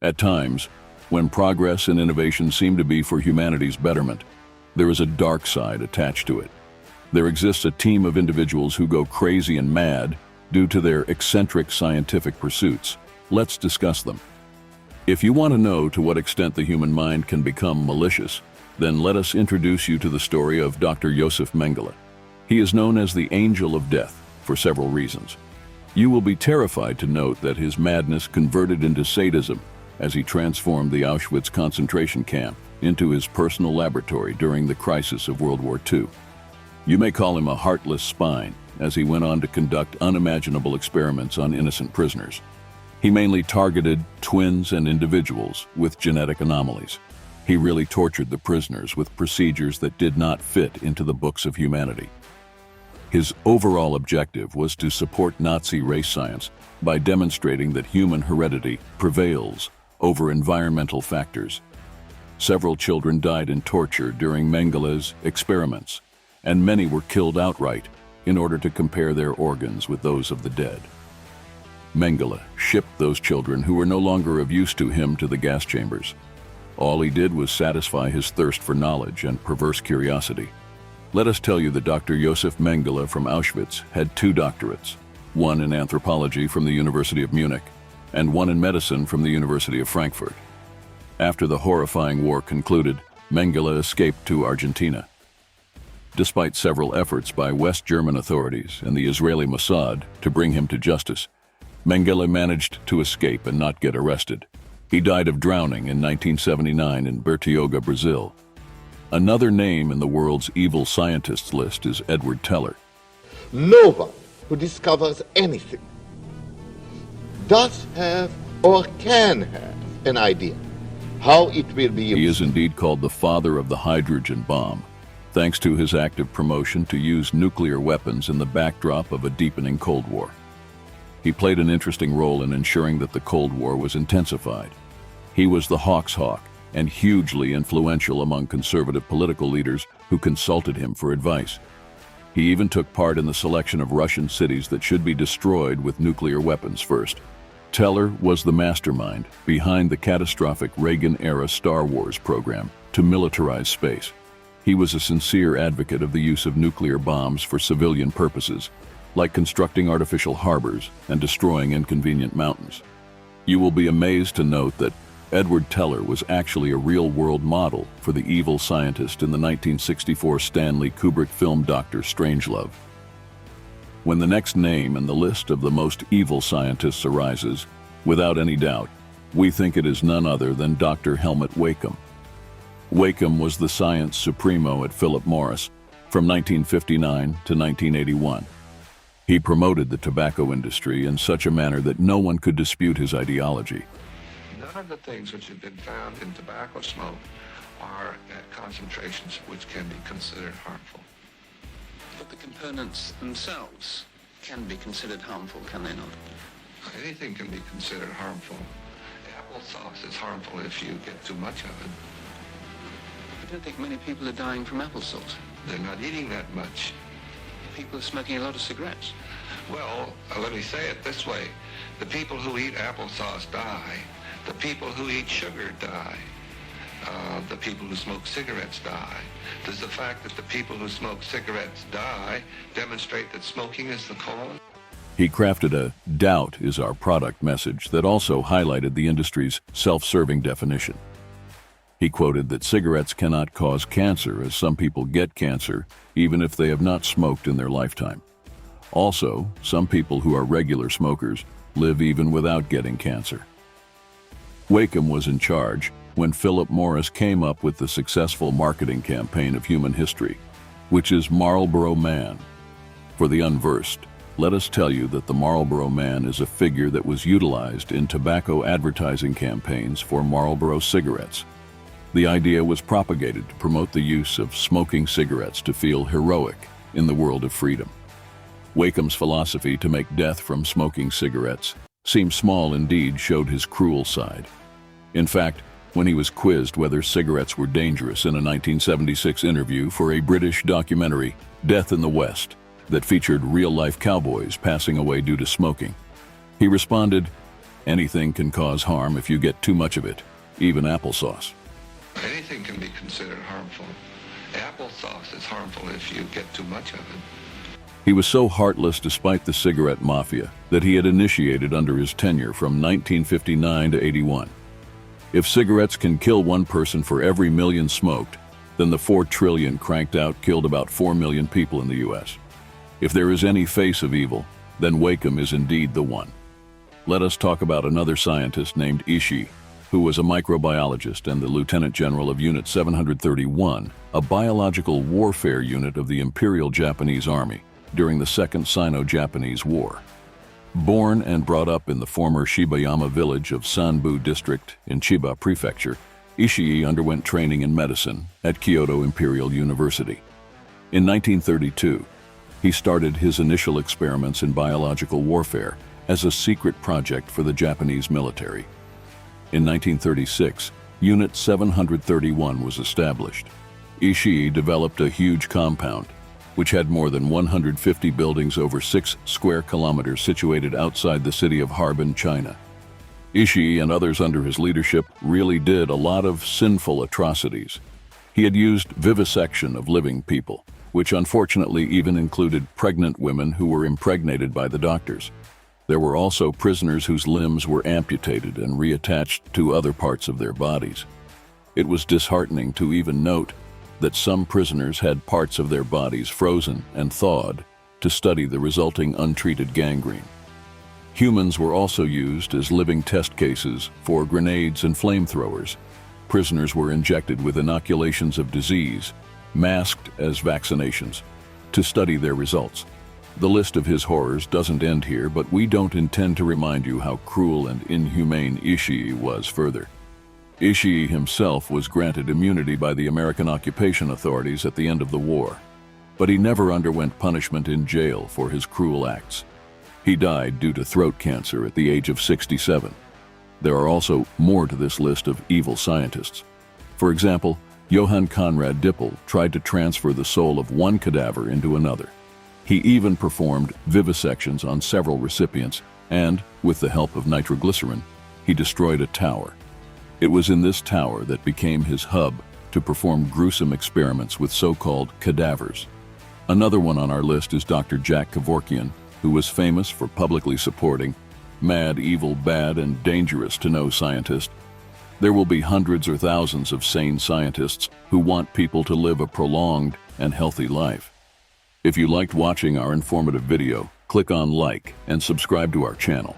At times, when progress and innovation seem to be for humanity's betterment, there is a dark side attached to it. There exists a team of individuals who go crazy and mad due to their eccentric scientific pursuits. Let's discuss them. If you want to know to what extent the human mind can become malicious, then let us introduce you to the story of Dr. Josef Mengele. He is known as the Angel of Death for several reasons. You will be terrified to note that his madness converted into sadism as he transformed the Auschwitz concentration camp into his personal laboratory during the crisis of World War II. You may call him a heartless spine, as he went on to conduct unimaginable experiments on innocent prisoners. He mainly targeted twins and individuals with genetic anomalies. He really tortured the prisoners with procedures that did not fit into the books of humanity. His overall objective was to support Nazi race science by demonstrating that human heredity prevails over environmental factors. Several children died in torture during Mengele's experiments, and many were killed outright in order to compare their organs with those of the dead. Mengele shipped those children who were no longer of use to him to the gas chambers. All he did was satisfy his thirst for knowledge and perverse curiosity. Let us tell you that Dr. Josef Mengele from Auschwitz had 2 doctorates, one in anthropology from the University of Munich, and one in medicine from the University of Frankfurt. After the horrifying war concluded, Mengele escaped to Argentina. Despite several efforts by West German authorities and the Israeli Mossad to bring him to justice, Mengele managed to escape and not get arrested. He died of drowning in 1979 in Bertioga, Brazil. Another name in the world's evil scientists list is Edward Teller. No one who discovers anything does have or can have an idea how it will be used. He is indeed called the father of the hydrogen bomb, thanks to his active promotion to use nuclear weapons in the backdrop of a deepening Cold War. He played an interesting role in ensuring that the Cold War was intensified. He was the Hawk's hawk and hugely influential among conservative political leaders who consulted him for advice. He even took part in the selection of Russian cities that should be destroyed with nuclear weapons first. Teller was the mastermind behind the catastrophic Reagan-era Star Wars program to militarize space. He was a sincere advocate of the use of nuclear bombs for civilian purposes, like constructing artificial harbors and destroying inconvenient mountains. You will be amazed to note that Edward Teller was actually a real-world model for the evil scientist in the 1964 Stanley Kubrick film Dr. Strangelove. When the next name in the list of the most evil scientists arises, without any doubt, we think it is none other than Dr. Helmut Wacom. Wacom was the science supremo at Philip Morris from 1959 to 1981. He promoted the tobacco industry in such a manner that no one could dispute his ideology. None of the things which have been found in tobacco smoke are at concentrations which can be considered harmful. But the components themselves can be considered harmful, can they not? Anything can be considered harmful. Applesauce is harmful if you get too much of it. I don't think many people are dying from applesauce. They're not eating that much. People are smoking a lot of cigarettes. Well, let me say it this way. The people who eat applesauce die. The people who eat sugar die. The people who smoke cigarettes die. Does the fact that the people who smoke cigarettes die demonstrate that smoking is the cause? He crafted a "doubt is our product" message that also highlighted the industry's self-serving definition. He quoted that cigarettes cannot cause cancer, as some people get cancer even if they have not smoked in their lifetime. Also, some people who are regular smokers live even without getting cancer. Wacom was in charge when Philip Morris came up with the successful marketing campaign of human history, which is Marlboro Man. For the unversed, let us tell you that the Marlboro Man is a figure that was utilized in tobacco advertising campaigns for Marlboro cigarettes. The idea was propagated to promote the use of smoking cigarettes to feel heroic in the world of freedom. Wacom's philosophy to make death from smoking cigarettes seem small indeed showed his cruel side. In fact, when he was quizzed whether cigarettes were dangerous in a 1976 interview for a British documentary, Death in the West, that featured real-life cowboys passing away due to smoking, he responded, Anything can cause harm if you get too much of it, even applesauce. Anything can be considered harmful. Applesauce is harmful if you get too much of it. He was so heartless despite the cigarette mafia that he had initiated under his tenure from 1959 to 81. If cigarettes can kill one person for every million smoked, then the 4 trillion cranked out killed about 4 million people in the US. If there is any face of evil, then Wakeham is indeed the one. Let us talk about another scientist named Ishii, who was a microbiologist and the Lieutenant General of Unit 731, a biological warfare unit of the Imperial Japanese Army during the Second Sino-Japanese War. Born and brought up in the former Shibayama village of Sanbu District in Chiba Prefecture, Ishii underwent training in medicine at Kyoto Imperial University. In 1932, he started his initial experiments in biological warfare as a secret project for the Japanese military. In 1936, Unit 731 was established. Ishii developed a huge compound, which had more than 150 buildings over 6 square kilometers situated outside the city of Harbin, China. Ishii and others under his leadership really did a lot of sinful atrocities. He had used vivisection of living people, which unfortunately even included pregnant women who were impregnated by the doctors. There were also prisoners whose limbs were amputated and reattached to other parts of their bodies. It was disheartening to even note that some prisoners had parts of their bodies frozen and thawed to study the resulting untreated gangrene. Humans were also used as living test cases for grenades and flamethrowers. Prisoners were injected with inoculations of disease, masked as vaccinations, to study their results. The list of his horrors doesn't end here, but we don't intend to remind you how cruel and inhumane Ishii was further. Ishii himself was granted immunity by the American occupation authorities at the end of the war, but he never underwent punishment in jail for his cruel acts. He died due to throat cancer at the age of 67. There are also more to this list of evil scientists. For example, Johann Conrad Dippel tried to transfer the soul of one cadaver into another. He even performed vivisections on several recipients, and, with the help of nitroglycerin, he destroyed a tower. It was in this tower that became his hub to perform gruesome experiments with so-called cadavers. Another one on our list is Dr. Jack Kevorkian, who was famous for publicly supporting mad, evil, bad, and dangerous to know scientist. There will be hundreds or thousands of sane scientists who want people to live a prolonged and healthy life. If you liked watching our informative video, click on like and subscribe to our channel.